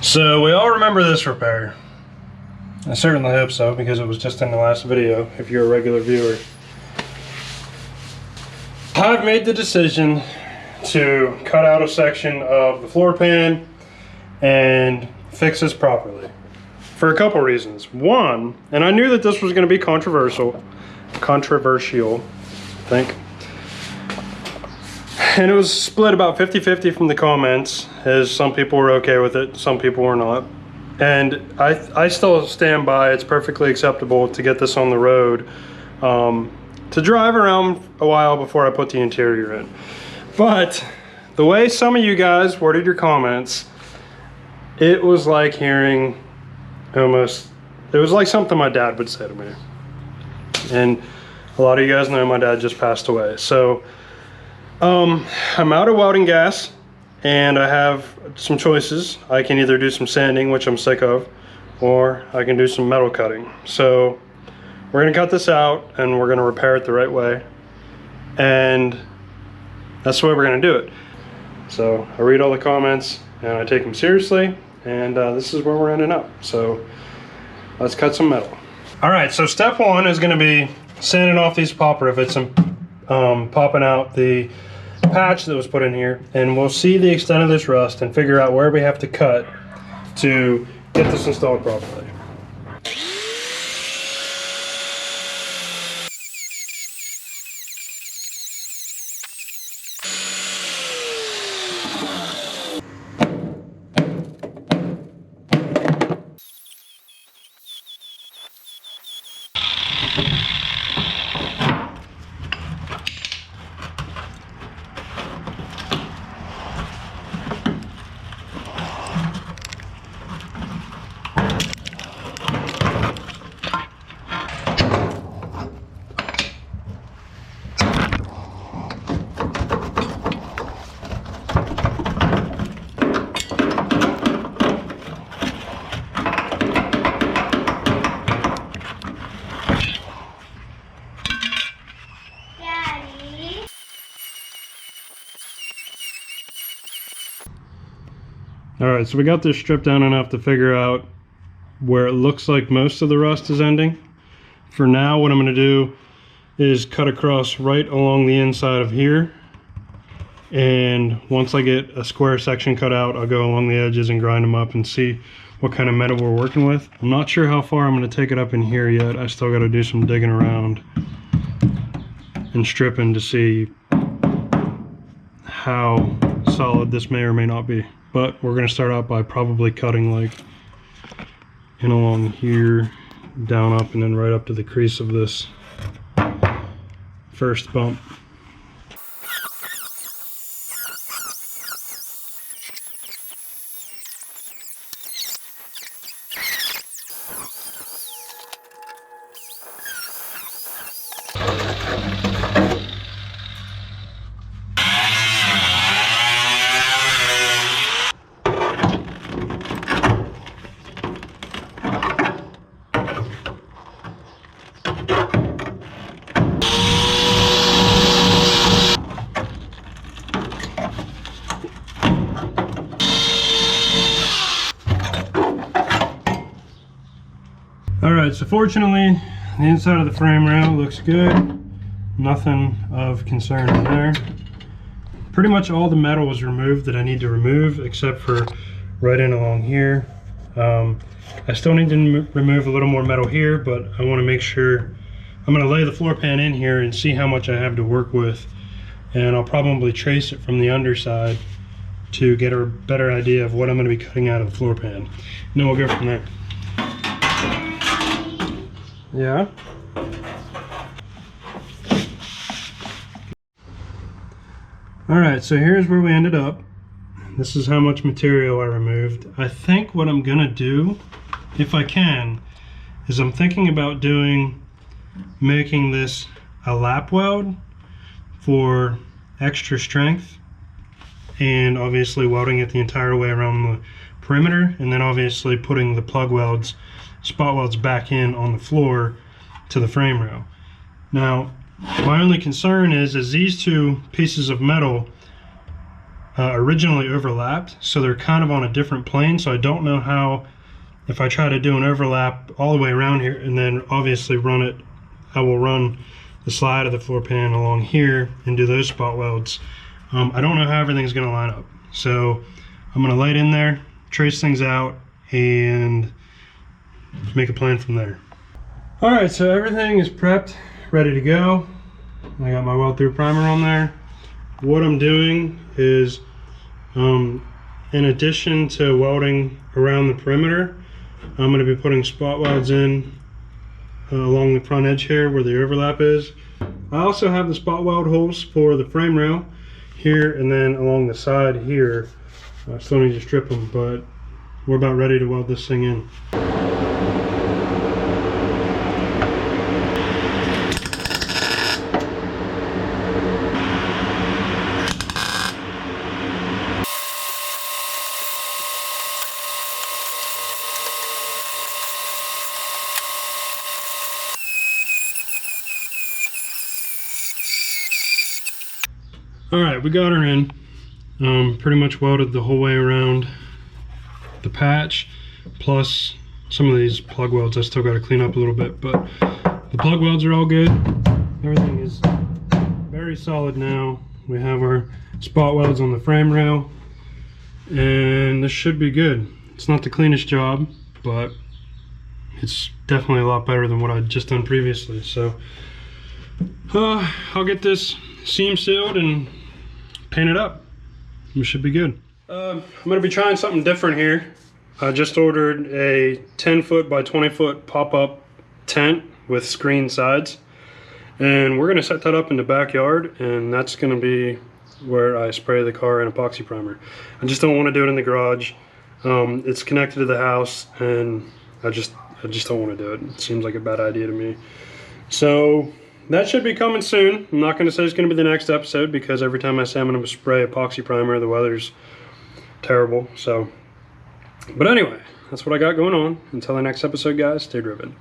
So we all remember this repair. I certainly hope so, because it was just in the last video, if you're a regular viewer. I've made the decision to cut out a section of the floor pan and fix this properly. For a couple reasons. One, and I knew that this was going to be controversial, I think. And it was split about 50-50 from the comments, as some people were okay with it, some people were not. And I still stand by it's perfectly acceptable to get this on the road, to drive around a while before I put the interior in. But the way some of you guys worded your comments, it was like hearing it was like something my dad would say to me. And a lot of you guys know my dad just passed away. So I'm out of welding gas and I have some choices. I can either do some sanding, which I'm sick of, or I can do some metal cutting. So we're gonna cut this out and we're gonna repair it the right way. And that's the way we're gonna do it. So I read all the comments and I take them seriously, and this is where we're ending up. So let's cut some metal. All right, so step one is gonna be sanding off these pop rivets and popping out the patch that was put in here, and we'll see the extent of this rust and figure out where we have to cut to get this installed properly. Alright, so we got this stripped down enough to figure out where it looks like most of the rust is ending. For now, what I'm going to do is cut across right along the inside of here. And once I get a square section cut out, I'll go along the edges and grind them up and see what kind of metal we're working with. I'm not sure how far I'm going to take it up in here yet. I still got to do some digging around and stripping to see how solid this may or may not be. But we're going to start out by probably cutting like in along here, down up, and then right up to the crease of this first bump. Alright, so fortunately the inside of the frame rail looks good. Nothing of concern in there. Pretty much all the metal was removed that I need to remove, except for right in along here. I still need to remove a little more metal here, but I want to make sure I'm going to lay the floor pan in here and see how much I have to work with, and I'll probably trace it from the underside to get a better idea of what I'm going to be cutting out of the floor pan, and then we'll go from there. Yeah. Alright, so here's where we ended up. This is how much material I removed. I think what I'm gonna do, if I can, is I'm thinking about making this a lap weld for extra strength, and obviously welding it the entire way around the perimeter, and then obviously putting the plug welds, spot welds back in on the floor to the frame rail. Now, my only concern is these two pieces of metal originally overlapped, so they're kind of on a different plane. So I don't know how, if I try to do an overlap all the way around here and then obviously run it, I will run the slide of the floor pan along here and do those spot welds. I don't know how everything's going to line up, so I'm going to lay it in there, trace things out, and make a plan from there. All right, so everything is prepped, ready to go. I got my weld through primer on there. What I'm doing is, in addition to welding around the perimeter, I'm going to be putting spot welds in along the front edge here where the overlap is. I also have the spot weld holes for the frame rail here and then along the side here. I still need to strip them, but we're about ready to weld this thing in. All right, we got her in. Pretty much welded the whole way around the patch, plus some of these plug welds I still got to clean up a little bit, but the plug welds are all good. Everything is very solid now. We have our spot welds on the frame rail, and this should be good. It's not the cleanest job, but it's definitely a lot better than what I'd just done previously. So I'll get this seam sealed and paint it up. We should be good. I'm going to be trying something different here. I just ordered a 10-foot by 20-foot pop-up tent with screen sides, and we're going to set that up in the backyard, and that's going to be where I spray the car in epoxy primer. I just don't want to do it in the garage. It's connected to the house, and I just don't want to do it. It seems like a bad idea to me. So that should be coming soon. I'm not going to say it's going to be the next episode, because every time I say I'm going to spray epoxy primer, the weather's terrible. So, but anyway, that's what I got going on. Until the next episode, guys, stay driven.